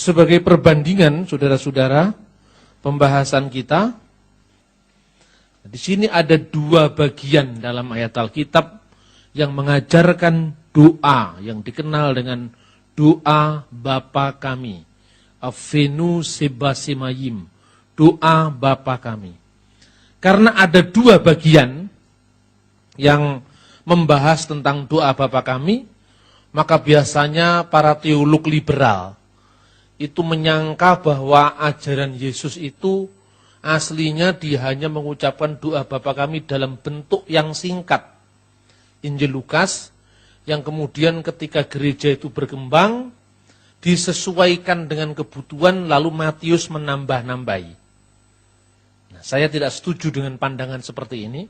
Sebagai perbandingan, saudara-saudara, pembahasan kita, di sini ada dua bagian dalam ayat Alkitab yang mengajarkan doa yang dikenal dengan doa Bapa kami, Avenu Sebasimayim, doa Bapa kami. Karena ada dua bagian yang membahas tentang doa Bapa kami, maka biasanya para teolog liberal itu menyangka bahwa ajaran Yesus itu aslinya dia hanya mengucapkan doa Bapa kami dalam bentuk yang singkat. Injil Lukas yang kemudian ketika gereja itu berkembang disesuaikan dengan kebutuhan lalu Matius menambah-nambahi. Nah, saya tidak setuju dengan pandangan seperti ini.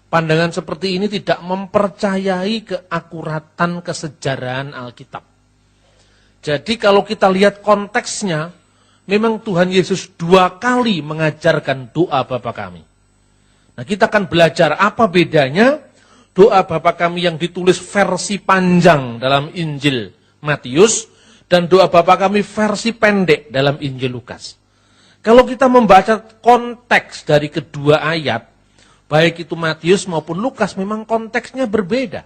Pandangan seperti ini tidak mempercayai keakuratan kesejarahan Alkitab. Jadi kalau kita lihat konteksnya, memang Tuhan Yesus dua kali mengajarkan doa Bapa kami. Nah, kita akan belajar apa bedanya doa Bapa kami yang ditulis versi panjang dalam Injil Matius dan doa Bapa kami versi pendek dalam Injil Lukas. Kalau kita membaca konteks dari kedua ayat, baik itu Matius maupun Lukas, memang konteksnya berbeda.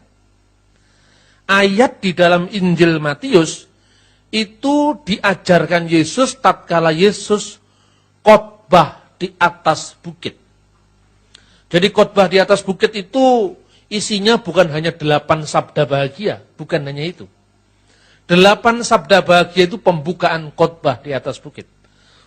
Ayat di dalam Injil Matius itu diajarkan Yesus tatkala Yesus khotbah di atas bukit. Jadi khotbah di atas bukit itu isinya bukan hanya 8 sabda bahagia, bukan hanya itu. 8 sabda bahagia itu pembukaan khotbah di atas bukit.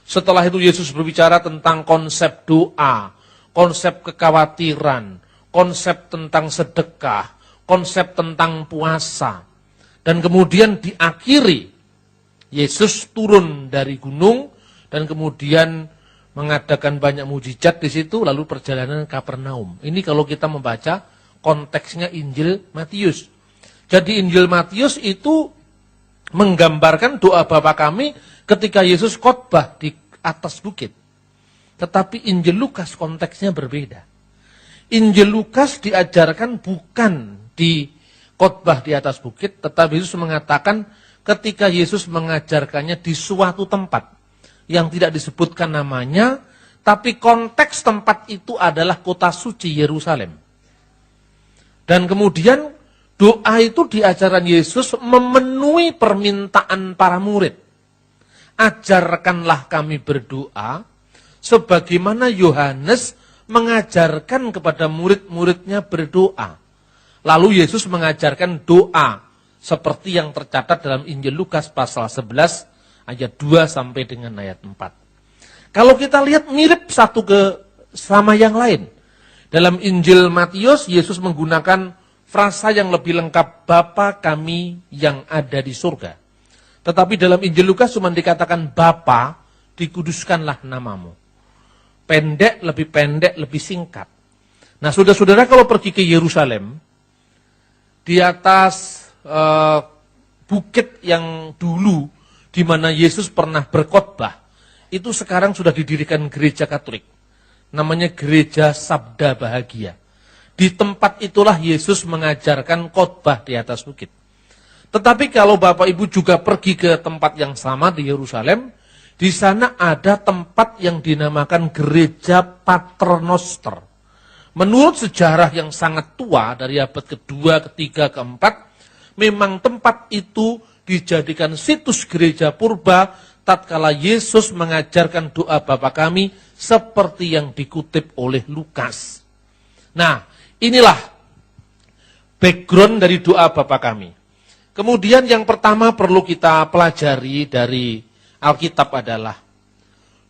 Setelah itu Yesus berbicara tentang konsep doa, konsep kekhawatiran, konsep tentang sedekah, konsep tentang puasa. Dan kemudian diakhiri Yesus turun dari gunung dan kemudian mengadakan banyak mujizat di situ lalu perjalanan ke Kapernaum. Ini kalau kita membaca konteksnya Injil Matius. Jadi Injil Matius itu menggambarkan doa Bapa kami ketika Yesus khotbah di atas bukit. Tetapi Injil Lukas konteksnya berbeda. Injil Lukas diajarkan bukan di khotbah di atas bukit, tetapi Yesus mengatakan ketika Yesus mengajarkannya di suatu tempat yang tidak disebutkan namanya, tapi konteks tempat itu adalah kota suci Yerusalem. Dan kemudian doa itu diajarkan Yesus memenuhi permintaan para murid. Ajarkanlah kami berdoa, sebagaimana Yohanes mengajarkan kepada murid-muridnya berdoa. Lalu Yesus mengajarkan doa seperti yang tercatat dalam Injil Lukas pasal 11 ayat 2 sampai dengan ayat 4. Kalau kita lihat mirip satu sama yang lain. Dalam Injil Matius, Yesus menggunakan frasa yang lebih lengkap, Bapa kami yang ada di surga. Tetapi dalam Injil Lukas cuma dikatakan Bapa, dikuduskanlah namamu. Pendek, lebih singkat. Nah, saudara-saudara kalau pergi ke Yerusalem, di atas bukit yang dulu di mana Yesus pernah berkhotbah, itu sekarang sudah didirikan gereja Katolik. Namanya Gereja Sabda Bahagia. Di tempat itulah Yesus mengajarkan khotbah di atas bukit. Tetapi kalau Bapak Ibu juga pergi ke tempat yang sama di Yerusalem, di sana ada tempat yang dinamakan Gereja Paternoster. Menurut sejarah yang sangat tua dari abad kedua, ketiga, keempat, memang tempat itu dijadikan situs gereja purba tatkala Yesus mengajarkan doa Bapa kami seperti yang dikutip oleh Lukas. Nah, inilah background dari doa Bapa kami. Kemudian yang pertama perlu kita pelajari dari Alkitab adalah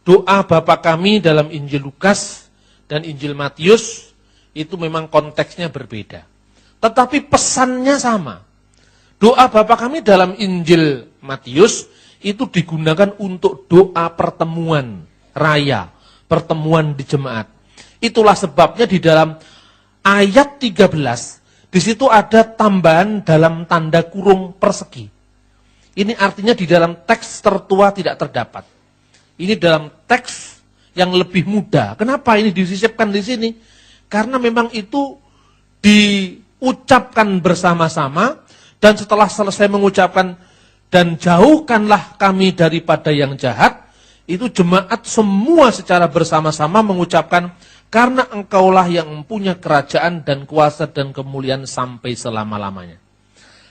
doa Bapa kami dalam Injil Lukas dan Injil Matius itu memang konteksnya berbeda. Tetapi pesannya sama. Doa Bapa kami dalam Injil Matius itu digunakan untuk doa pertemuan raya, pertemuan di jemaat. Itulah sebabnya di dalam ayat 13, di situ ada tambahan dalam tanda kurung persegi. Ini artinya di dalam teks tertua tidak terdapat. Ini dalam teks yang lebih muda. Kenapa ini disisipkan di sini? Karena memang itu diucapkan bersama-sama. Dan setelah selesai mengucapkan dan jauhkanlah kami daripada yang jahat, itu jemaat semua secara bersama-sama mengucapkan, karena engkaulah yang mempunyai kerajaan dan kuasa dan kemuliaan sampai selama-lamanya.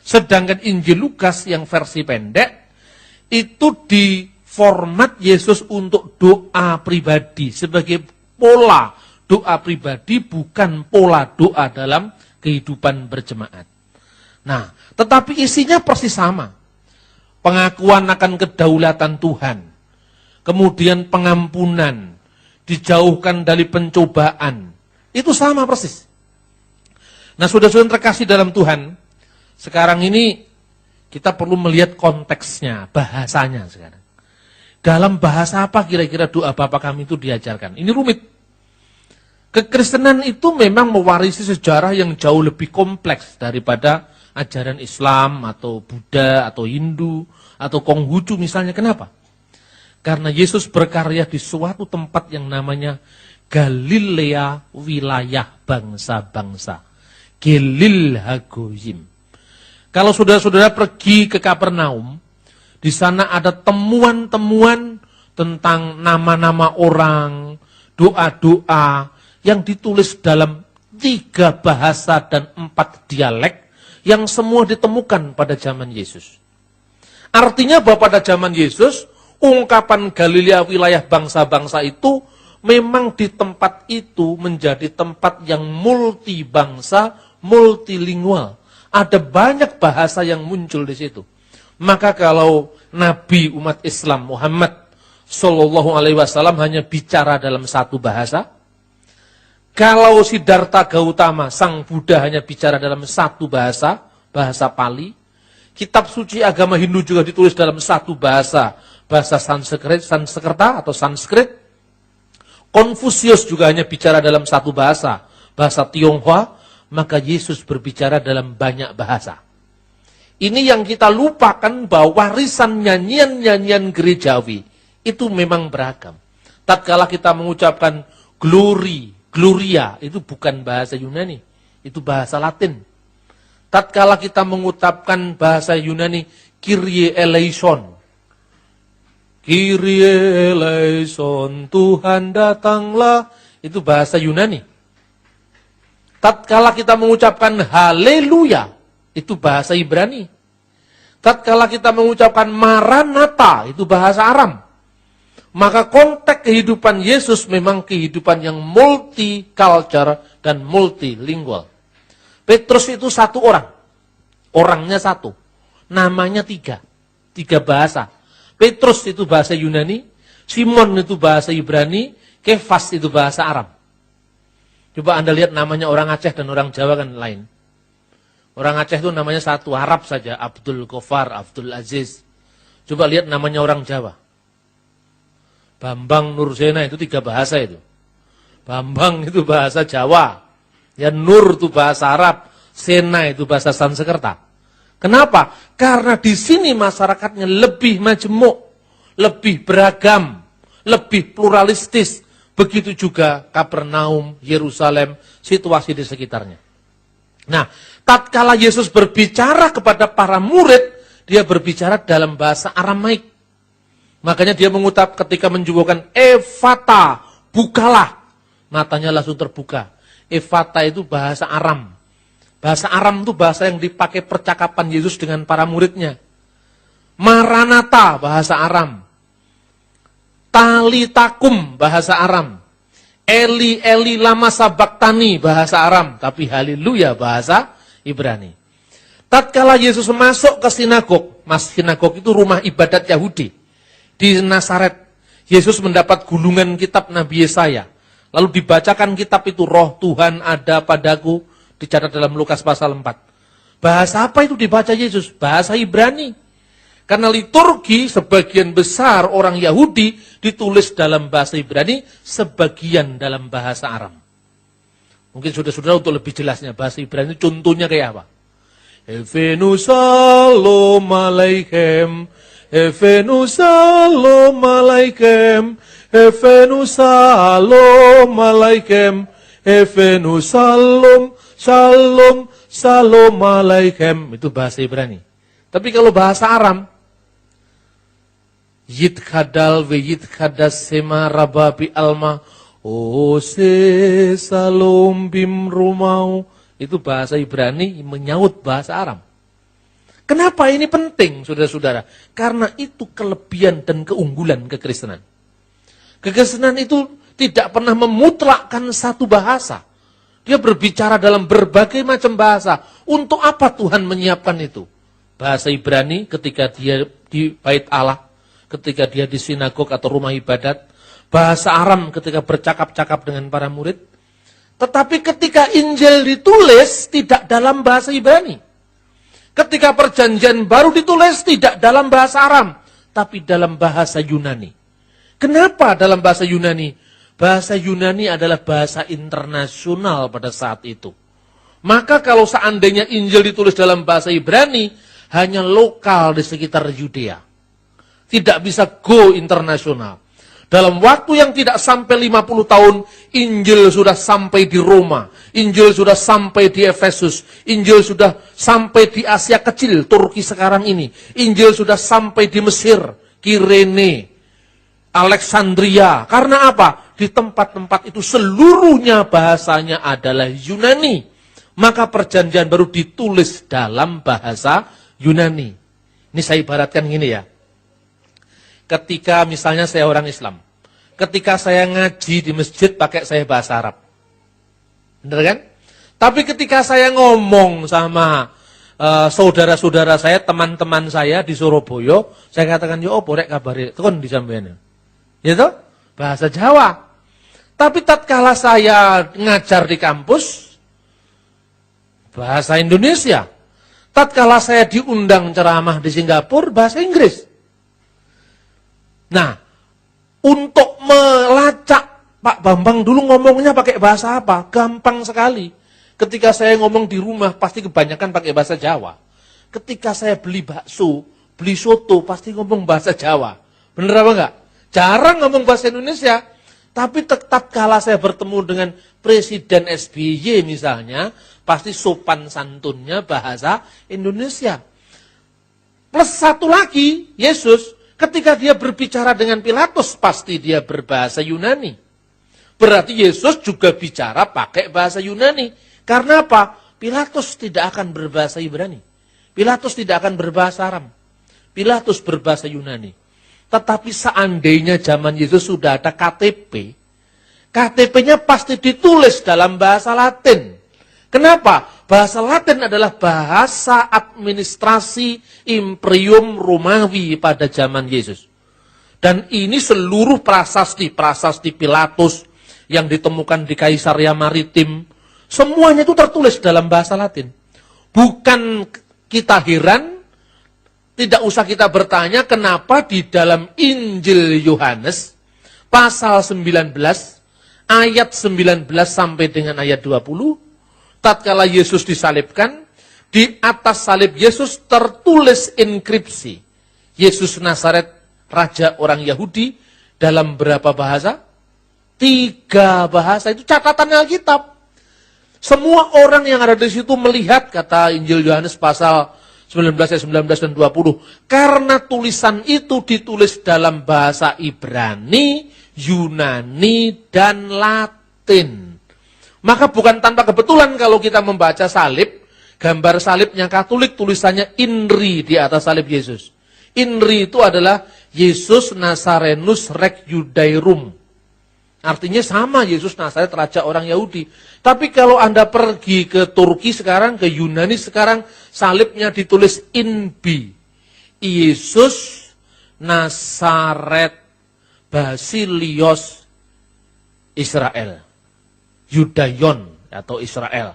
Sedangkan Injil Lukas yang versi pendek, itu di format Yesus untuk doa pribadi, sebagai pola doa pribadi, bukan pola doa dalam kehidupan berjemaat. Nah, tetapi isinya persis sama. Pengakuan akan kedaulatan Tuhan, kemudian pengampunan, dijauhkan dari pencobaan, itu sama persis. Nah, saudara-saudara terkasih dalam Tuhan, sekarang ini kita perlu melihat konteksnya, bahasanya sekarang. Dalam bahasa apa kira-kira doa Bapa Kami itu diajarkan? Ini rumit. Kekristenan itu memang mewarisi sejarah yang jauh lebih kompleks daripada ajaran Islam atau Buddha atau Hindu atau Konghucu misalnya. Kenapa? Karena Yesus berkarya di suatu tempat yang namanya Galilea, wilayah bangsa-bangsa. Gelil Hagoyim. Kalau saudara-saudara pergi ke Kapernaum, di sana ada temuan-temuan tentang nama-nama orang, doa-doa yang ditulis dalam 3 bahasa dan 4 dialek yang semua ditemukan pada zaman Yesus. Artinya bahwa pada zaman Yesus, ungkapan Galilea wilayah bangsa-bangsa itu memang di tempat itu menjadi tempat yang multi bangsa, multilingual. Ada banyak bahasa yang muncul di situ. Maka kalau Nabi umat Islam Muhammad Sallallahu Alaihi Wasallam hanya bicara dalam 1 bahasa, kalau Siddhartha Gautama sang Buddha hanya bicara dalam 1 bahasa, bahasa Pali, kitab suci agama Hindu juga ditulis dalam 1 bahasa, bahasa Sanskerta atau Sanskrit. Konfusius juga hanya bicara dalam 1 bahasa, bahasa Tionghoa, maka Yesus berbicara dalam banyak bahasa. Ini yang kita lupakan, bahwa warisan nyanyian-nyanyian gerejawi itu memang beragam. Tatkala kita mengucapkan Gloria, itu bukan bahasa Yunani, itu bahasa Latin. Tatkala kita mengucapkan bahasa Yunani, Kyrie eleison. Kyrie eleison, Tuhan datanglah, itu bahasa Yunani. Tatkala kita mengucapkan haleluya, itu bahasa Ibrani. Tatkala kita mengucapkan Maranatha, itu bahasa Aram. Maka konteks kehidupan Yesus memang kehidupan yang multicultural dan multilingual. Petrus itu 1 orang. Orangnya 1. Namanya 3 bahasa. Petrus itu bahasa Yunani, Simon itu bahasa Ibrani, Kefas itu bahasa Aram. Coba Anda lihat namanya orang Aceh dan orang Jawa kan lain. Orang Aceh itu namanya 1 Arab saja, Abdul Ghaffar, Abdul Aziz. Coba lihat namanya orang Jawa. Bambang Nursena itu 3 bahasa itu. Bambang itu bahasa Jawa. Ya, Nur itu bahasa Arab. Sena itu bahasa Sanskerta. Kenapa? Karena di sini masyarakatnya lebih majemuk, lebih beragam, lebih pluralistis. Begitu juga Kapernaum, Yerusalem, situasi di sekitarnya. Nah, tatkala Yesus berbicara kepada para murid, dia berbicara dalam bahasa Aramaik. Makanya dia mengucap ketika menjubahkan Efata, bukalah. Matanya langsung terbuka. Efata itu bahasa Aram. Bahasa Aram itu bahasa yang dipakai percakapan Yesus dengan para muridnya. Maranatha, bahasa Aram. Talitakum, bahasa Aram. Eli, Eli, lama sabaktani, bahasa Aram. Tapi haleluya, bahasa Ibrani. Tatkala Yesus masuk ke sinagog, sinagog itu rumah ibadat Yahudi. Di Nazaret, Yesus mendapat gulungan kitab Nabi Yesaya. Lalu dibacakan kitab itu, Roh Tuhan ada padaku, dicatat dalam Lukas pasal 4. Bahasa apa itu dibaca Yesus? Bahasa Ibrani. Karena liturgi sebagian besar orang Yahudi ditulis dalam bahasa Ibrani, sebagian dalam bahasa Aram. Mungkin saudara-saudara untuk lebih jelasnya, bahasa Ibrani contohnya kayak apa? Evenu salom alaikum. Evenu salom alaikum, Evenu salom alaikum, Evenu salom, shalom, salom alaikum. Itu bahasa Ibrani. Tapi kalau bahasa Aram, Yidkhadal ve yidkhadas sema rababi alma ose salom bim rumau. Itu bahasa Ibrani menyaut bahasa Aram. Kenapa ini penting, saudara-saudara? Karena itu kelebihan dan keunggulan kekristenan. Kekristenan itu tidak pernah memutlakkan satu bahasa. Dia berbicara dalam berbagai macam bahasa. Untuk apa Tuhan menyiapkan itu? Bahasa Ibrani ketika dia di bait Allah, ketika dia di sinagog atau rumah ibadat. Bahasa Aram ketika bercakap-cakap dengan para murid. Tetapi ketika Injil ditulis tidak dalam bahasa Ibrani. Ketika perjanjian baru ditulis tidak dalam bahasa Aram, tapi dalam bahasa Yunani. Kenapa dalam bahasa Yunani? Bahasa Yunani adalah bahasa internasional pada saat itu. Maka kalau seandainya Injil ditulis dalam bahasa Ibrani, hanya lokal di sekitar Yudea. Tidak bisa go internasional. Dalam waktu yang tidak sampai 50 tahun, Injil sudah sampai di Roma. Injil sudah sampai di Efesus. Injil sudah sampai di Asia Kecil, Turki sekarang ini. Injil sudah sampai di Mesir, Kirene, Alexandria. Karena apa? Di tempat-tempat itu seluruhnya bahasanya adalah Yunani. Maka perjanjian baru ditulis dalam bahasa Yunani. Ini saya ibaratkan gini ya. Ketika misalnya saya orang Islam, ketika saya ngaji di masjid pakai saya bahasa Arab. Benar kan? Tapi ketika saya ngomong sama saudara-saudara saya, teman-teman saya di Surabaya, saya katakan, yo opo rek kabare, tekon di sampeyan. Gitu? Bahasa Jawa. Tapi tatkala saya ngajar di kampus, bahasa Indonesia. Tatkala saya diundang ceramah di Singapura, bahasa Inggris. Nah, untuk melacak Pak Bambang dulu ngomongnya pakai bahasa apa? Gampang sekali. Ketika saya ngomong di rumah, pasti kebanyakan pakai bahasa Jawa. Ketika saya beli bakso, beli soto, pasti ngomong bahasa Jawa. Bener apa enggak? Jarang ngomong bahasa Indonesia. Tapi tetap kala saya bertemu dengan Presiden SBY misalnya, pasti sopan santunnya bahasa Indonesia. Plus satu lagi, Yesus, ketika dia berbicara dengan Pilatus, pasti dia berbahasa Yunani. Berarti Yesus juga bicara pakai bahasa Yunani. Karena apa? Pilatus tidak akan berbahasa Ibrani. Pilatus tidak akan berbahasa Aram. Pilatus berbahasa Yunani. Tetapi seandainya zaman Yesus sudah ada KTP, KTP-nya pasti ditulis dalam bahasa Latin. Kenapa? Bahasa Latin adalah bahasa administrasi Imperium Romawi pada zaman Yesus. Dan ini seluruh prasasti Pilatus yang ditemukan di Kaisaria Maritim, semuanya itu tertulis dalam bahasa Latin. Bukan kita heran, tidak usah kita bertanya kenapa di dalam Injil Yohanes, pasal 19, ayat 19 sampai dengan ayat 20, tatkala Yesus disalibkan, di atas salib Yesus tertulis inskripsi. Yesus Nazaret, Raja orang Yahudi, dalam berapa bahasa? 3 bahasa, itu catatan Alkitab. Semua orang yang ada di situ melihat, kata Injil Yohanes pasal 19 ayat 19 dan 20. Karena tulisan itu ditulis dalam bahasa Ibrani, Yunani, dan Latin. Maka bukan tanpa kebetulan kalau kita membaca salib, gambar salibnya Katolik tulisannya INRI di atas salib Yesus. INRI itu adalah Yesus Nazarenus Rex Judairum. Artinya sama, Yesus Nazaret Raja orang Yahudi. Tapi kalau Anda pergi ke Turki sekarang, ke Yunani sekarang, salibnya ditulis INBI. Yesus Nazaret Basilios Israel. Yudaion atau Israel.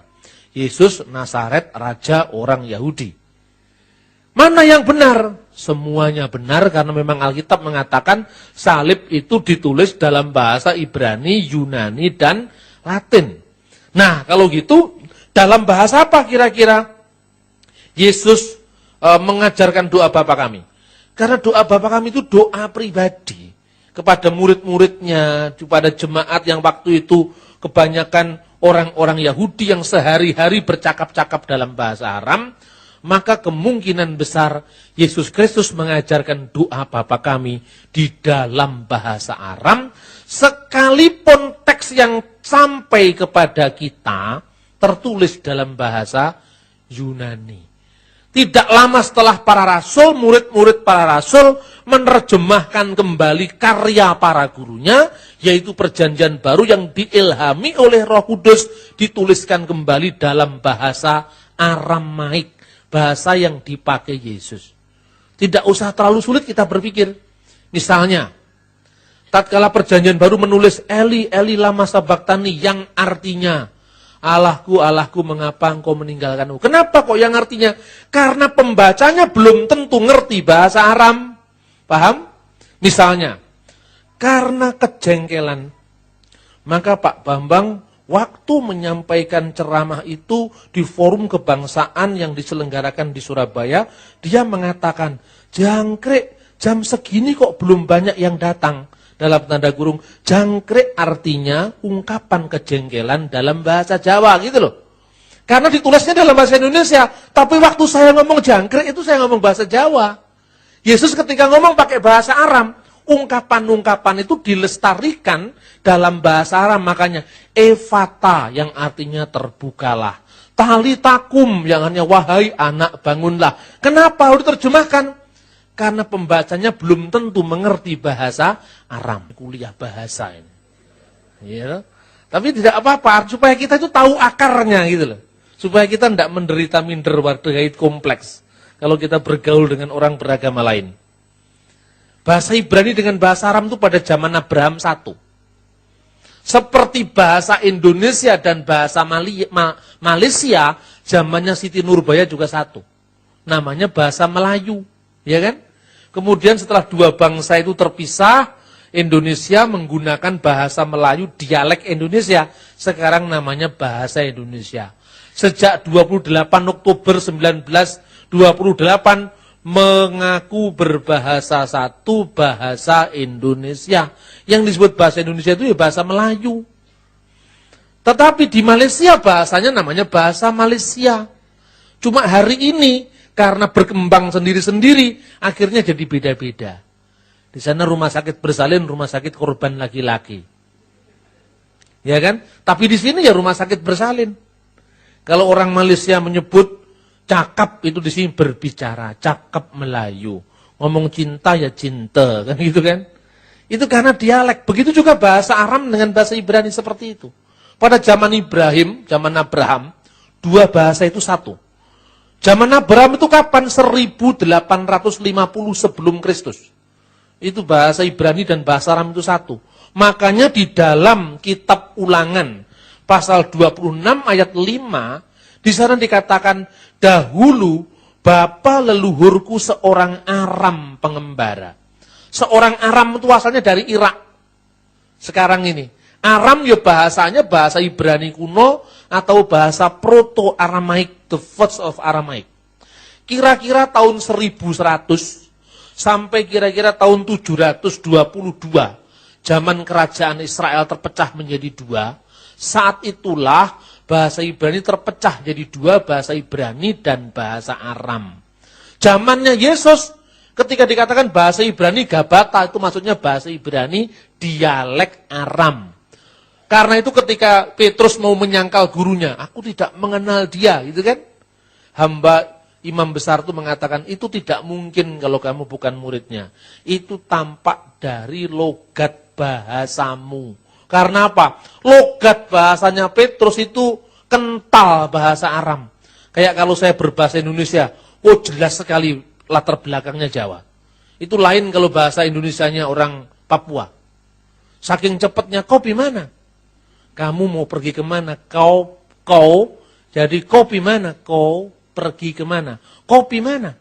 Yesus Nazaret Raja orang Yahudi. Mana yang benar? Semuanya benar karena memang Alkitab mengatakan salib itu ditulis dalam bahasa Ibrani, Yunani, dan Latin. Nah, kalau gitu, dalam bahasa apa kira-kira Yesus mengajarkan doa Bapa kami? Karena doa Bapa kami itu doa pribadi kepada murid-muridnya, kepada jemaat yang waktu itu kebanyakan orang-orang Yahudi yang sehari-hari bercakap-cakap dalam bahasa Aram. maka kemungkinan besar Yesus Kristus mengajarkan doa Bapa kami di dalam bahasa Aram, sekalipun teks yang sampai kepada kita tertulis dalam bahasa Yunani. Tidak lama setelah para rasul, murid-murid para rasul menerjemahkan kembali karya para gurunya, yaitu perjanjian baru yang diilhami oleh Roh Kudus, dituliskan kembali dalam bahasa Aramaik, bahasa yang dipakai Yesus. Tidak usah terlalu sulit kita berpikir. Misalnya, tatkala perjanjian baru menulis Eli, Eli lama sabachthani, yang artinya, Allahku, Allahku, mengapa engkau meninggalkanku? Kenapa kok yang artinya? Karena pembacanya belum tentu ngerti bahasa Aram. Paham? Misalnya, karena kejengkelan, maka Pak Bambang waktu menyampaikan ceramah itu di forum kebangsaan yang diselenggarakan di Surabaya, dia mengatakan, jangkrik, jam segini kok belum banyak yang datang. Dalam tanda kurung, jangkrik artinya ungkapan kejengkelan dalam bahasa Jawa gitu loh. Karena ditulisnya dalam bahasa Indonesia, tapi waktu saya ngomong jangkrik itu saya ngomong bahasa Jawa. Yesus ketika ngomong pakai bahasa Aram, ungkapan-ungkapan itu dilestarikan dalam bahasa Aram, makanya Evata yang artinya terbukalah. Talitakum yang artinya wahai anak bangunlah. Kenapa harus diterjemahkan? Karena pembacanya belum tentu mengerti bahasa Aram. Kuliah bahasa ini. Ya. Tapi tidak apa-apa, supaya kita itu tahu akarnya gitu loh. Supaya kita tidak menderita minder wardahait kompleks. Kalau kita bergaul dengan orang beragama lain. Bahasa Ibrani dengan bahasa Aram itu pada zaman Abraham satu. Seperti bahasa Indonesia dan bahasa Malaysia, zamannya Siti Nurbaya juga satu. Namanya bahasa Melayu. Ya kan? Kemudian setelah dua bangsa itu terpisah, Indonesia menggunakan bahasa Melayu dialek Indonesia. Sekarang namanya bahasa Indonesia. Sejak 28 Oktober 1928 mengaku berbahasa satu, bahasa Indonesia. Yang disebut bahasa Indonesia itu ya bahasa Melayu. Tetapi di Malaysia bahasanya namanya bahasa Malaysia. Cuma hari ini karena berkembang sendiri-sendiri, akhirnya jadi beda-beda. Di sana rumah sakit bersalin, rumah sakit korban laki-laki. Ya kan? Tapi di sini ya rumah sakit bersalin. Kalau orang Malaysia menyebut cakap, itu di sini berbicara, cakap Melayu. Ngomong cinta ya cinta, kan gitu kan? Itu karena dialek. Begitu juga bahasa Aram dengan bahasa Ibrani seperti itu. Pada zaman Ibrahim, zaman Abraham, dua bahasa itu satu. Zaman Abraham itu kapan? 1850 sebelum Kristus. Itu bahasa Ibrani dan bahasa Aram itu satu. Makanya di dalam kitab Ulangan, pasal 26 ayat 5, di sana dikatakan, dahulu bapa leluhurku seorang Aram pengembara. Seorang Aram itu asalnya dari Irak. Sekarang ini, Aram ya bahasanya bahasa Ibrani kuno atau bahasa Proto-Aramaik, the words of Aramaik. Kira-kira tahun 1100 sampai kira-kira tahun 722, zaman kerajaan Israel terpecah menjadi dua. Saat itulah bahasa Ibrani terpecah jadi dua, bahasa Ibrani dan bahasa Aram. Zamannya Yesus, ketika dikatakan bahasa Ibrani Gabata, itu maksudnya bahasa Ibrani dialek Aram. Karena itu ketika Petrus mau menyangkal gurunya, aku tidak mengenal dia, gitu kan? Hamba imam besar itu mengatakan, itu tidak mungkin kalau kamu bukan muridnya. Itu tampak dari logat bahasamu. Karena apa? Logat bahasanya Petrus itu kental bahasa Aram. Kayak kalau saya berbahasa Indonesia, oh jelas sekali latar belakangnya Jawa. Itu lain kalau bahasa Indonesianya orang Papua. Saking cepatnya, kau mana? Kamu mau pergi kemana? Kau, jadi kopi mana? Kau pergi kemana? Kopi mana?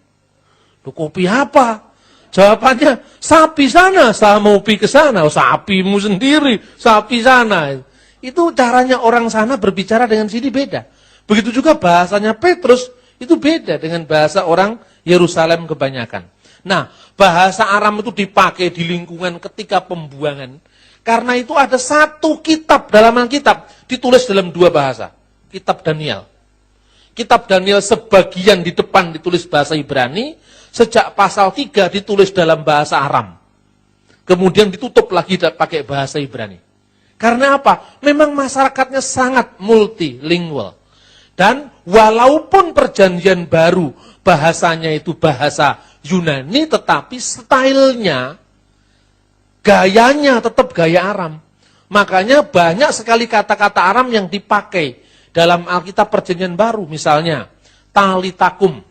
Loh, kopi apa? Jawabannya, sapi sana, saya mau pergi ke sana. Oh, sapimu sendiri, sapi sana. Itu caranya orang sana berbicara dengan sini beda. Begitu juga bahasanya Petrus, itu beda dengan bahasa orang Yerusalem kebanyakan. Nah, bahasa Aram itu dipakai di lingkungan ketika pembuangan. Karena itu ada satu kitab dalam Alkitab, ditulis dalam dua bahasa. Kitab Daniel. kitab Daniel sebagian di depan ditulis bahasa Ibrani, sejak pasal 3 ditulis dalam bahasa Aram. Kemudian ditutup lagi pakai bahasa Ibrani. Karena apa? Memang masyarakatnya sangat multilingual. Dan walaupun perjanjian baru bahasanya itu bahasa Yunani, tetapi stylenya, gayanya tetap gaya Aram. Makanya banyak sekali kata-kata Aram yang dipakai dalam Alkitab Perjanjian Baru. Misalnya, talitakum,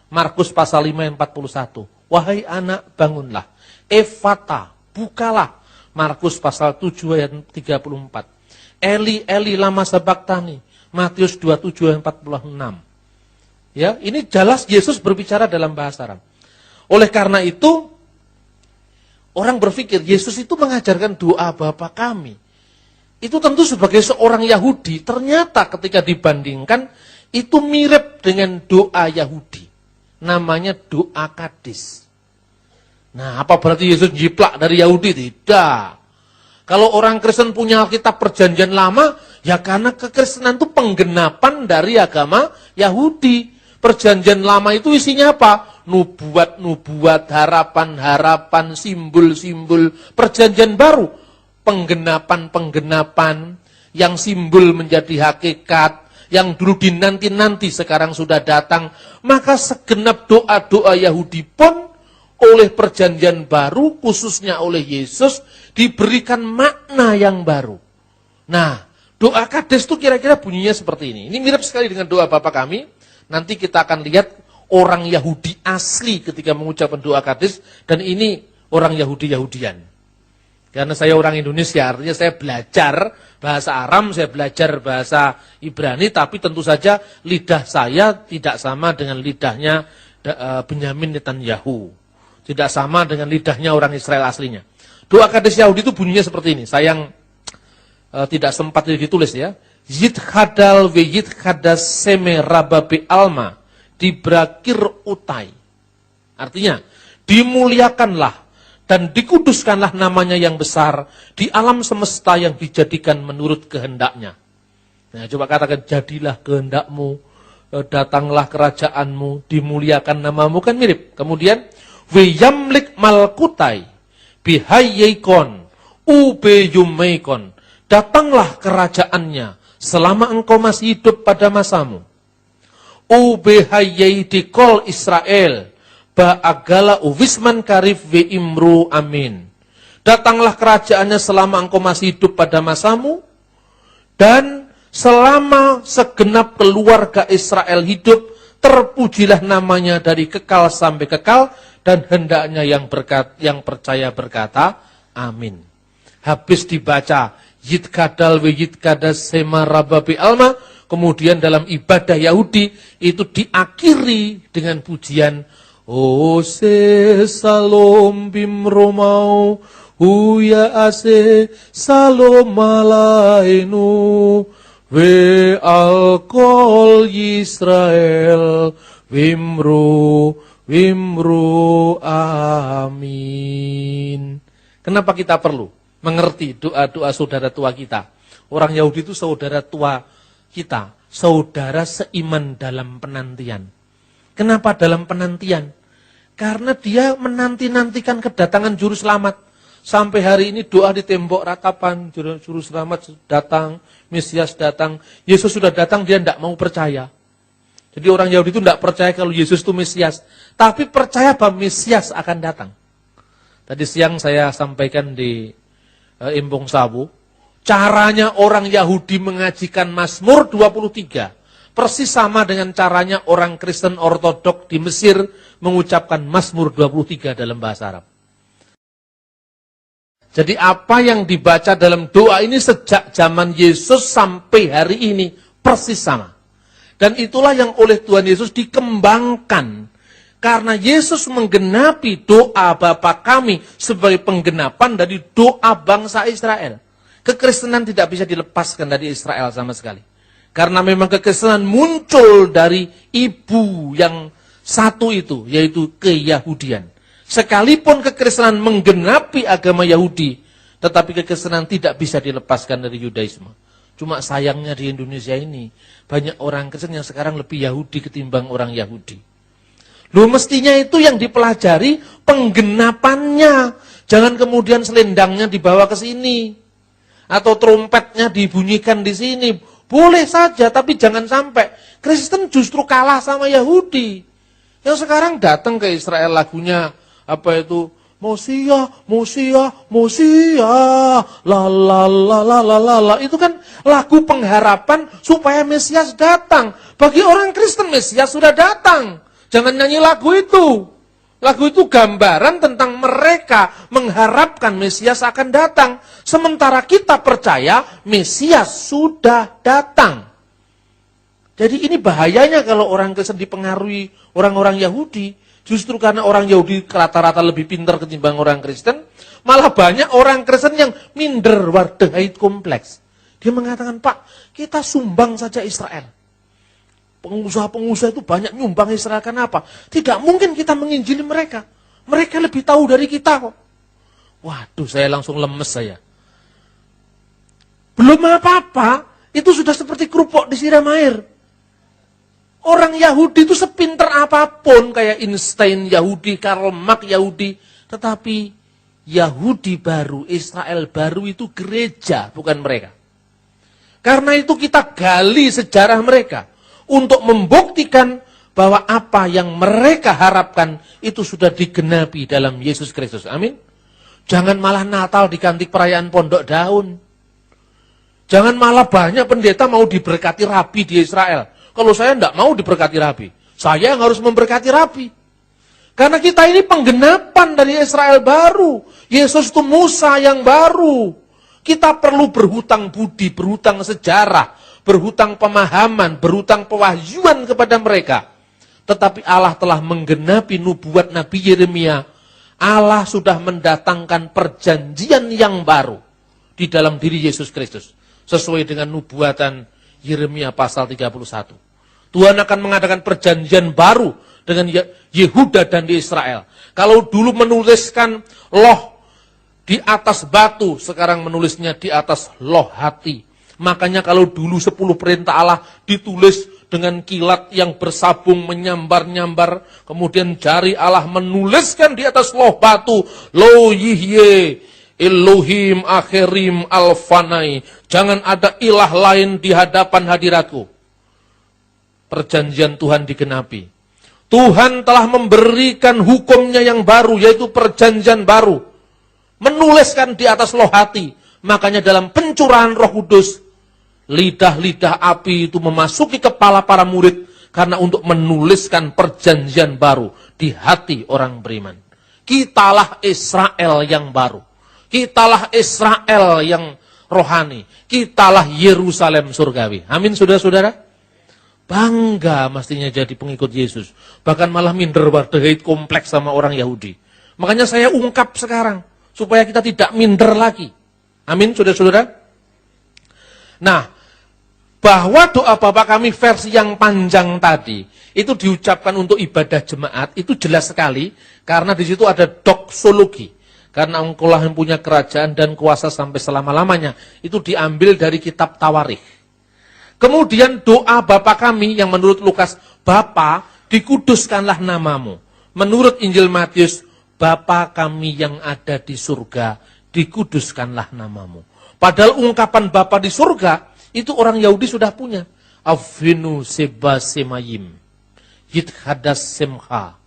Markus pasal 5 ayat 41. Wahai anak, bangunlah. Efata, bukalah. Markus pasal 7 ayat 34. Eli, Eli, lama sabaktani. Matius 27 ayat 46. Ya, ini jelas Yesus berbicara dalam bahasa Aram. Oleh karena itu, orang berpikir Yesus itu mengajarkan doa Bapa kami. Itu tentu sebagai seorang Yahudi, ternyata ketika dibandingkan, itu mirip dengan doa Yahudi. Namanya doa Kadis. Nah, apa berarti Yesus jiplak dari Yahudi? Tidak. Kalau orang Kristen punya Alkitab Perjanjian Lama, ya karena kekristenan itu penggenapan dari agama Yahudi. Perjanjian Lama itu isinya apa? Nubuat-nubuat, harapan-harapan, simbol-simbol. Perjanjian Baru, penggenapan-penggenapan yang simbol menjadi hakikat, yang dulu dinanti-nanti sekarang sudah datang. Maka segenap doa-doa Yahudi pun oleh Perjanjian Baru, khususnya oleh Yesus, diberikan makna yang baru. Nah, doa Kades itu kira-kira bunyinya seperti ini. Ini mirip sekali dengan doa Bapa kami. Nanti kita akan lihat orang Yahudi asli ketika mengucapkan doa Kades, dan ini orang Yahudi-Yahudian. Karena saya orang Indonesia, artinya saya belajar bahasa Aram, saya belajar bahasa Ibrani, tapi tentu saja lidah saya tidak sama dengan lidahnya Benyamin Netanyahu. Tidak sama dengan lidahnya orang Israel aslinya. Doa Kades Yahudi itu bunyinya seperti ini. Sayang tidak sempat ditulis ya. Yithadal ve yithadas seme rababe alma dibrakir utai. Artinya, dimuliakanlah dan dikuduskanlah namanya yang besar di alam semesta yang dijadikan menurut kehendaknya. Nah, coba katakan, jadilah kehendakmu, datanglah kerajaanmu, dimuliakan namamu, kan mirip. Kemudian, we yamlik malkutai, bihayeikon, ubeyumeikon, datanglah kerajaannya selama engkau masih hidup pada masamu. Ubehayeidikol Israel, ba'agala uwisman karif we imru amin. Datanglah kerajaannya selama engkau masih hidup pada masamu, dan selama segenap keluarga Israel hidup, terpujilah namanya dari kekal sampai kekal, dan hendaknya yang percaya berkata, amin. Habis dibaca, yitkadal we yitkadas sema rababi alma, kemudian dalam ibadah Yahudi, itu diakhiri dengan pujian, Ose salom bimromau, huya ase salom malainu, we alkol Yisrael, wimru amin. Kenapa kita perlu mengerti doa-doa saudara tua kita? Orang Yahudi itu saudara tua kita, saudara seiman dalam penantian. Kenapa dalam penantian? Karena dia menanti-nantikan kedatangan juru selamat. Sampai hari ini doa di tembok ratapan, juru selamat datang, Mesias datang. Yesus sudah datang, dia tidak mau percaya. Jadi orang Yahudi itu tidak percaya kalau Yesus itu Mesias. Tapi percaya bahwa Mesias akan datang. Tadi siang saya sampaikan di Embong Sawu, caranya orang Yahudi mengajikan Mazmur 23. Persis sama dengan caranya orang Kristen Ortodok di Mesir mengucapkan Mazmur 23 dalam bahasa Arab. Jadi apa yang dibaca dalam doa ini sejak zaman Yesus sampai hari ini persis sama. Dan itulah yang oleh Tuhan Yesus dikembangkan. Karena Yesus menggenapi doa Bapa kami sebagai penggenapan dari doa bangsa Israel. Kekristenan tidak bisa dilepaskan dari Israel sama sekali. Karena memang kekristenan muncul dari ibu yang satu itu, yaitu keyahudian. Sekalipun kekristenan menggenapi agama Yahudi, tetapi kekristenan tidak bisa dilepaskan dari Yudaisme. Cuma sayangnya di Indonesia ini, banyak orang Kristen yang sekarang lebih Yahudi ketimbang orang Yahudi. Loh mestinya itu yang dipelajari penggenapannya. Jangan kemudian selendangnya dibawa ke sini. Atau trompetnya dibunyikan di sini. Boleh saja, tapi jangan sampai Kristen justru kalah sama Yahudi. Yang sekarang datang ke Israel lagunya, apa itu? Mosia, Mosia, Mosia, la la la la la la la. Itu kan lagu pengharapan supaya Mesias datang. Bagi orang Kristen Mesias sudah datang. Jangan nyanyi lagu itu. Lagu itu gambaran tentang mereka mengharapkan Mesias akan datang. Sementara kita percaya Mesias sudah datang. Jadi ini bahayanya kalau orang Kristen dipengaruhi orang-orang Yahudi. Justru karena orang Yahudi rata-rata lebih pintar ketimbang orang Kristen, malah banyak orang Kristen yang minder, wardahait kompleks. Dia mengatakan, Pak, kita sumbang saja Israel. Pengusaha-pengusaha itu banyak nyumbang Israel, kenapa? Tidak mungkin kita menginjili mereka. Mereka lebih tahu dari kita kok. Waduh, saya langsung lemes saya. Belum apa-apa, itu sudah seperti kerupuk disiram air. Orang Yahudi itu sepinter apapun, kayak Einstein Yahudi, Karl Marx Yahudi. Tetapi Yahudi baru, Israel baru itu gereja, bukan mereka. Karena itu kita gali sejarah mereka. Untuk membuktikan bahwa apa yang mereka harapkan itu sudah digenapi dalam Yesus Kristus. Amin. Jangan malah Natal diganti perayaan pondok daun. Jangan malah banyak pendeta mau diberkati rabi di Israel. Kalau saya tidak mau diberkati rabi. Saya yang harus memberkati rabi. Karena kita ini penggenapan dari Israel baru. Yesus itu Musa yang baru. Kita perlu berhutang budi, berhutang sejarah, berhutang pemahaman, berhutang pewahyuan kepada mereka. Tetapi Allah telah menggenapi nubuat Nabi Yeremia. Allah sudah mendatangkan perjanjian yang baru di dalam diri Yesus Kristus. Sesuai dengan nubuatan Yeremia pasal 31. Tuhan akan mengadakan perjanjian baru dengan Yehuda dan di Israel. Kalau dulu menuliskan loh di atas batu, sekarang menulisnya di atas loh hati. Makanya kalau dulu 10 perintah Allah ditulis dengan kilat yang bersabung menyambar-nyambar, kemudian jari Allah menuliskan di atas loh batu, Lo Yihye Elohim Akhirim Alfanai. Jangan ada ilah lain di hadapan hadiratku. Perjanjian Tuhan digenapi. Tuhan telah memberikan hukumnya yang baru, yaitu perjanjian baru. Menuliskan di atas loh hati. Makanya dalam pencurahan Roh Kudus, lidah-lidah api itu memasuki kepala para murid, karena untuk menuliskan perjanjian baru di hati orang beriman. Kitalah Israel yang baru. Kitalah Israel yang rohani. Kitalah Yerusalem surgawi. Amin, saudara-saudara. Bangga mestinya jadi pengikut Yesus. Bahkan malah minder wardahait kompleks sama orang Yahudi. Makanya saya ungkap sekarang, supaya kita tidak minder lagi. Amin, saudara-saudara. Nah, bahwa doa Bapa kami versi yang panjang tadi, itu diucapkan untuk ibadah jemaat, itu jelas sekali, karena di situ ada doksologi. Karena engkaulah yang punya kerajaan dan kuasa sampai selama-lamanya. Itu diambil dari kitab Tawarikh. Kemudian doa Bapa kami yang menurut Lukas, Bapa dikuduskanlah namamu. Menurut Injil Matius, Bapa kami yang ada di surga, dikuduskanlah namamu. Padahal ungkapan Bapa di surga, itu orang Yahudi sudah punya. Avinu seba semayim, yithadas semha,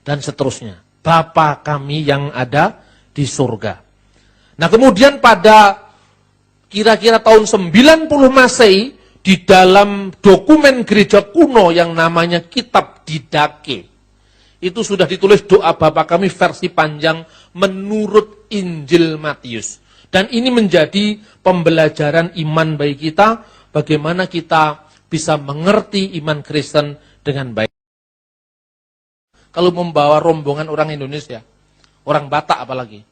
dan seterusnya. Bapa kami yang ada di surga. Nah kemudian pada kira-kira tahun 90 Masehi, di dalam dokumen gereja kuno yang namanya Kitab Didache, itu sudah ditulis doa Bapa kami versi panjang menurut Injil Matius. Dan ini menjadi pembelajaran iman bagi kita, bagaimana kita bisa mengerti iman Kristen dengan baik. Kalau membawa rombongan orang Indonesia, orang Batak apalagi,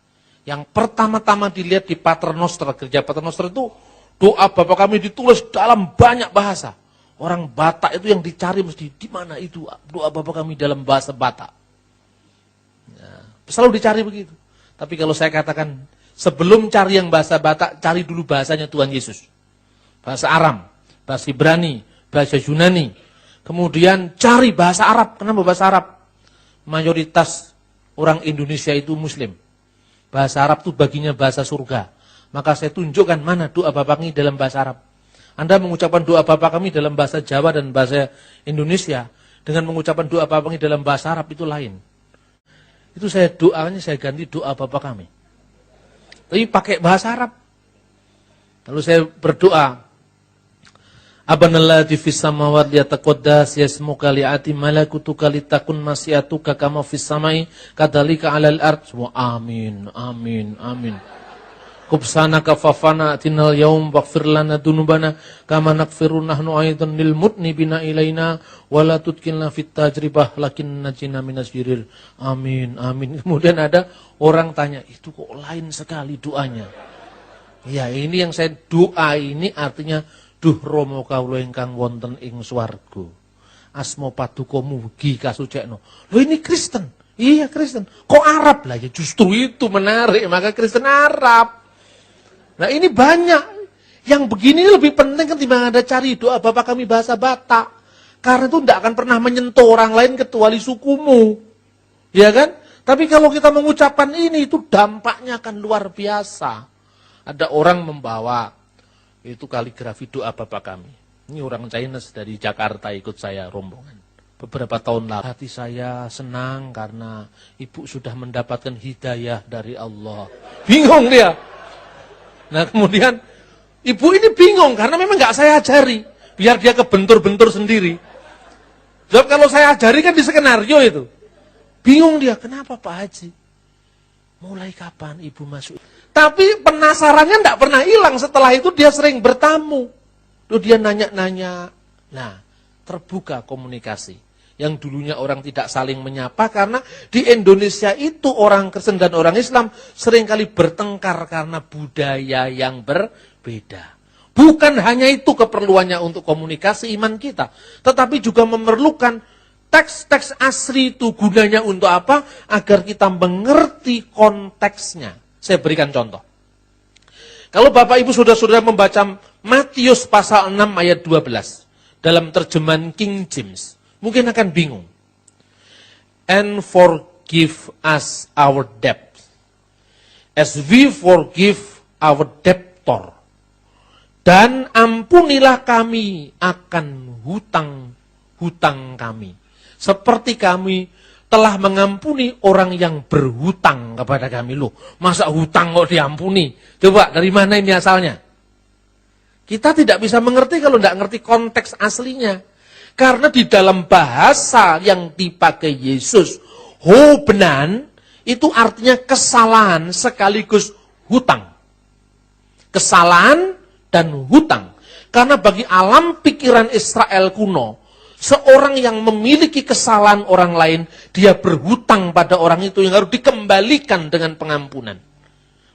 yang pertama-tama dilihat di Paternoster, gereja Paternoster itu, doa Bapa kami ditulis dalam banyak bahasa. Orang Batak itu yang dicari mesti, di mana itu doa Bapa kami dalam bahasa Batak. Ya, selalu dicari begitu. Tapi kalau saya katakan, sebelum cari yang bahasa Batak, cari dulu bahasanya Tuhan Yesus. bahasa Aram, bahasa Ibrani, bahasa Yunani. Kemudian cari bahasa Arab. Kenapa bahasa Arab? Mayoritas orang Indonesia itu Muslim. Bahasa Arab itu baginya bahasa surga. Maka saya tunjukkan mana doa Bapak kami dalam bahasa Arab. Anda mengucapkan doa Bapak kami dalam bahasa Jawa dan bahasa Indonesia, dengan mengucapkan doa Bapak kami dalam bahasa Arab itu lain. Itu doanya saya ganti doa Bapak kami. Tapi pakai bahasa Arab. Lalu saya berdoa, Abanalladzi fis samawati yataqaddas yasmuka li'ati malakutuka litakun masyiatuka kama fis samai kadzalika 'alal ard. Semua amin, amin, amin. Kubsanaka fafana atinal yaum waghfir lana dzunubana kama naghfiru nahnu aidan lil mudnibina ilaina wala tudkilna fit tajribah lakin najina minas yirir. Amin, amin. Kemudian ada orang tanya, itu kok lain sekali doanya. Ya, ini yang saya doa ini artinya duh Rama kawula ingkang wonten ing swarga. Asma paduka mugi kasucekno. Loh ini Kristen. Iya Kristen. Kok Arab lah ya? Justru itu menarik, maka Kristen Arab. Nah ini banyak. Yang begini lebih penting ketimbang Anda cari doa Bapak kami bahasa Batak. Karena itu tidak akan pernah menyentuh orang lain kecuali sukumu. Ya kan? Tapi kalau kita mengucapkan ini, itu dampaknya akan luar biasa. Ada orang membawa itu kaligrafi doa Bapak kami. Ini orang Chinese dari Jakarta ikut saya rombongan. Beberapa tahun lalu hati saya senang karena ibu sudah mendapatkan hidayah dari Allah. Bingung dia. Nah kemudian ibu ini bingung karena memang nggak saya ajari. Biar dia kebentur-bentur sendiri. Sebab kalau saya ajari kan di skenario itu. Bingung dia, kenapa Pak Haji? Mulai kapan ibu masuk? Tapi penasarannya enggak pernah hilang. Setelah itu dia sering bertamu. Lalu dia nanya-nanya. Nah, terbuka komunikasi. Yang dulunya orang tidak saling menyapa karena di Indonesia itu orang Kristen dan orang Islam seringkali bertengkar karena budaya yang berbeda. Bukan hanya itu keperluannya untuk komunikasi iman kita, tetapi juga memerlukan teks-teks asli itu gunanya untuk apa? Agar kita mengerti konteksnya. Saya berikan contoh. Kalau Bapak Ibu Saudara-saudara membaca Matius pasal 6 ayat 12 dalam terjemahan King James, mungkin akan bingung. And forgive us our debt, as we forgive our debtor. Dan ampunilah kami akan hutang-hutang kami. Seperti kami telah mengampuni orang yang berhutang kepada kami. Loh, masa hutang kok diampuni? Coba, dari mana ini asalnya? Kita tidak bisa mengerti kalau tidak mengerti konteks aslinya. Karena di dalam bahasa yang dipakai Yesus, hobnan, itu artinya kesalahan sekaligus hutang. Kesalahan dan hutang. Karena bagi alam pikiran Israel kuno, seorang yang memiliki kesalahan orang lain, dia berhutang pada orang itu yang harus dikembalikan dengan pengampunan.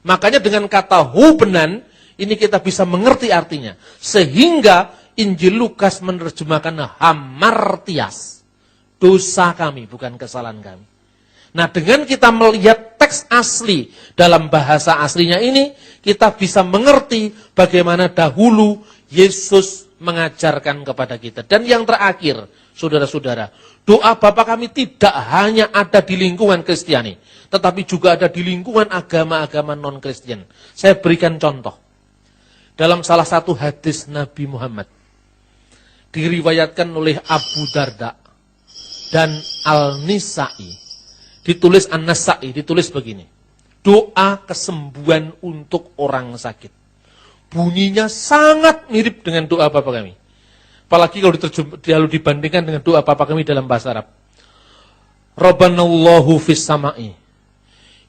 Makanya dengan kata hubnan, ini kita bisa mengerti artinya. Sehingga Injil Lukas menerjemahkan hamartias. Dosa kami, bukan kesalahan kami. Nah dengan kita melihat teks asli dalam bahasa aslinya ini, kita bisa mengerti bagaimana dahulu Yesus mengajarkan kepada kita. Dan yang terakhir, saudara-saudara, doa Bapa kami tidak hanya ada di lingkungan Kristiani, tetapi juga ada di lingkungan agama-agama non-Kristen. Saya berikan contoh. Dalam salah satu hadis Nabi Muhammad, diriwayatkan oleh Abu Darda dan Al-Nisa'i, ditulis An-Nasa'i, ditulis begini. Doa kesembuhan untuk orang sakit. Bunyinya sangat mirip dengan doa Bapa kami. Apalagi kalau dibandingkan dengan doa Bapa kami dalam bahasa Arab. Rabbanallahu fis sama'i.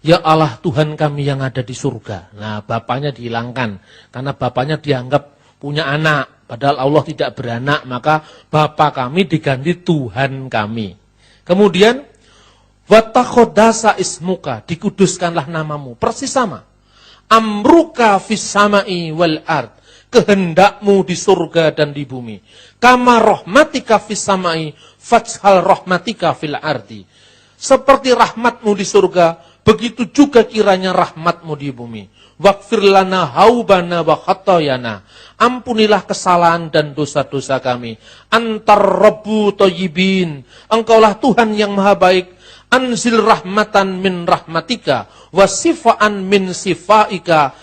Ya Allah Tuhan kami yang ada di surga. Nah bapaknya dihilangkan. Karena bapaknya dianggap punya anak. Padahal Allah tidak beranak. Maka Bapa kami diganti Tuhan kami. Kemudian Watakhodasa ismuka, dikuduskanlah namamu. Persis sama. Amruka fis sama'i wal ard, kehendakmu di surga dan di bumi. Kama rahmatika fis sama'i, fajhal rahmatika fil ardi. Seperti rahmatmu di surga, begitu juga kiranya rahmat-Mu di bumi. Waghfir lana haubana wa khatayana. Ampunilah kesalahan dan dosa-dosa kami. Antar Rabbu thayyibin. Engkaulah Tuhan yang maha baik. Anzil rahmatan min rahmatika wa sifaan min sifaika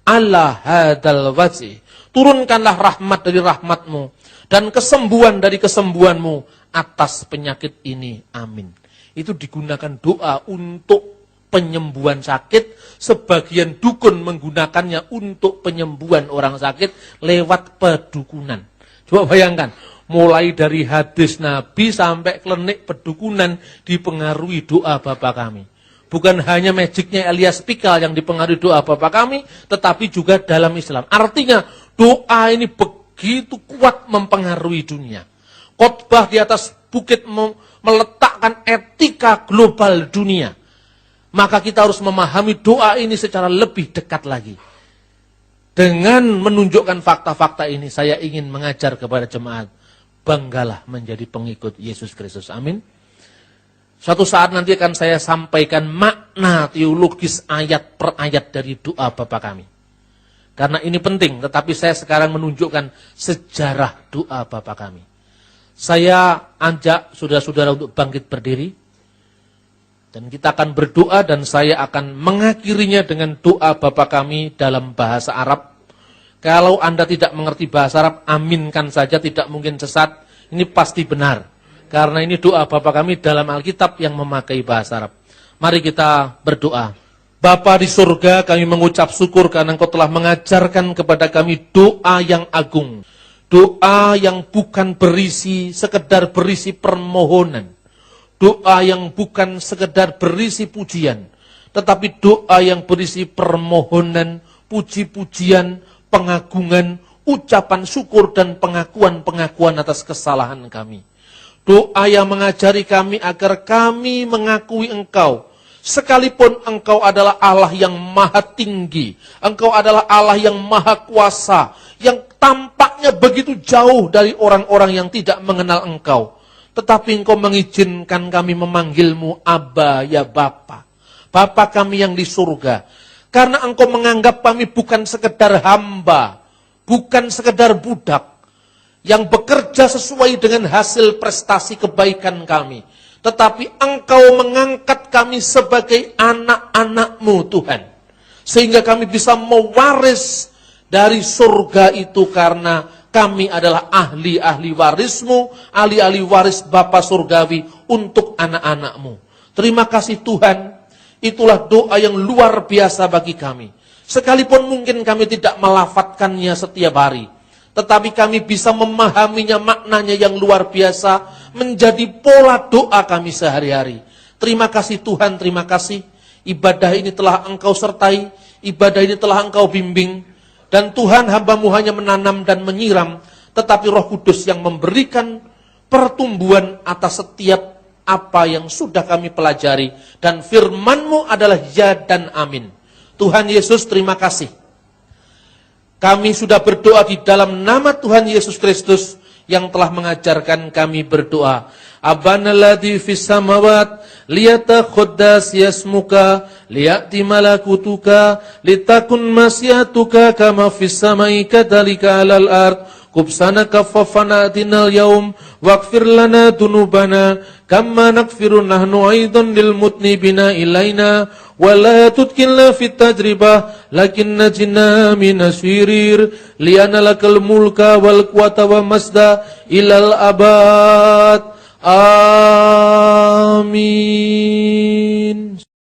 ala hadal wajih. Turunkanlah rahmat dari rahmat-Mu dan kesembuhan dari kesembuhan-Mu atas penyakit ini. Amin. Itu digunakan doa untuk penyembuhan sakit. Sebagian dukun menggunakannya untuk penyembuhan orang sakit lewat pedukunan. Coba bayangkan, mulai dari hadis Nabi sampai klinik pedukunan dipengaruhi doa Bapa kami. Bukan hanya magicnya Elias Pikal yang dipengaruhi doa Bapa kami, tetapi juga dalam Islam. Artinya doa ini begitu kuat mempengaruhi dunia. Khotbah di atas bukit meletakkan etika global dunia. Maka kita harus memahami doa ini secara lebih dekat lagi. Dengan menunjukkan fakta-fakta ini, saya ingin mengajar kepada jemaat, banggalah menjadi pengikut Yesus Kristus. Amin. Suatu saat nanti akan saya sampaikan makna teologis ayat per ayat dari doa Bapa kami. Karena ini penting, tetapi saya sekarang menunjukkan sejarah doa Bapa kami. Saya ajak saudara-saudara untuk bangkit berdiri. Dan kita akan berdoa dan saya akan mengakhirinya dengan doa Bapa kami dalam bahasa Arab. Kalau Anda tidak mengerti bahasa Arab, aminkan saja, tidak mungkin sesat. Ini pasti benar. Karena ini doa Bapa kami dalam Alkitab yang memakai bahasa Arab. Mari kita berdoa. Bapa di surga, kami mengucap syukur karena Engkau telah mengajarkan kepada kami doa yang agung. Doa yang bukan sekedar berisi permohonan. Doa yang bukan sekedar berisi pujian, tetapi doa yang berisi permohonan, puji-pujian, pengagungan, ucapan syukur dan pengakuan-pengakuan atas kesalahan kami. Doa yang mengajari kami agar kami mengakui Engkau, sekalipun Engkau adalah Allah yang maha tinggi, Engkau adalah Allah yang maha kuasa, yang tampaknya begitu jauh dari orang-orang yang tidak mengenal Engkau. Tetapi Engkau mengizinkan kami memanggil-Mu Abba, ya Bapa. Bapa kami yang di surga. Karena Engkau menganggap kami bukan sekedar hamba, bukan sekedar budak, yang bekerja sesuai dengan hasil prestasi kebaikan kami. Tetapi Engkau mengangkat kami sebagai anak-anak-Mu Tuhan. Sehingga kami bisa mewaris dari surga itu karena kami adalah ahli-ahli waris-Mu, ahli-ahli waris Bapa Surgawi untuk anak-anak-Mu. Terima kasih Tuhan, itulah doa yang luar biasa bagi kami. Sekalipun mungkin kami tidak melafadzkannya setiap hari, tetapi kami bisa memahaminya, maknanya yang luar biasa, menjadi pola doa kami sehari-hari. Terima kasih Tuhan, terima kasih. Ibadah ini telah Engkau sertai, ibadah ini telah Engkau bimbing. Dan Tuhan, hamba-Mu hanya menanam dan menyiram, tetapi Roh Kudus yang memberikan pertumbuhan atas setiap apa yang sudah kami pelajari. Dan firman-Mu adalah ya dan amin. Tuhan Yesus, terima kasih. Kami sudah berdoa di dalam nama Tuhan Yesus Kristus yang telah mengajarkan kami berdoa. Abana ladzi fis samawat liyatakhaddas yasmuka liya'ti malakutuka litakun masyiatuka kama fis samai kadzalika 'alal ard kubsana kaffafana atinal yaum waghfir lana dunubana kama naghfiru nahnu aidan lil mutnibina ilaina wa la tudkilna fit tajribah lakinna jinna minasyirir liana lakal mulka wal quwata wa masda ilal abad. Amin.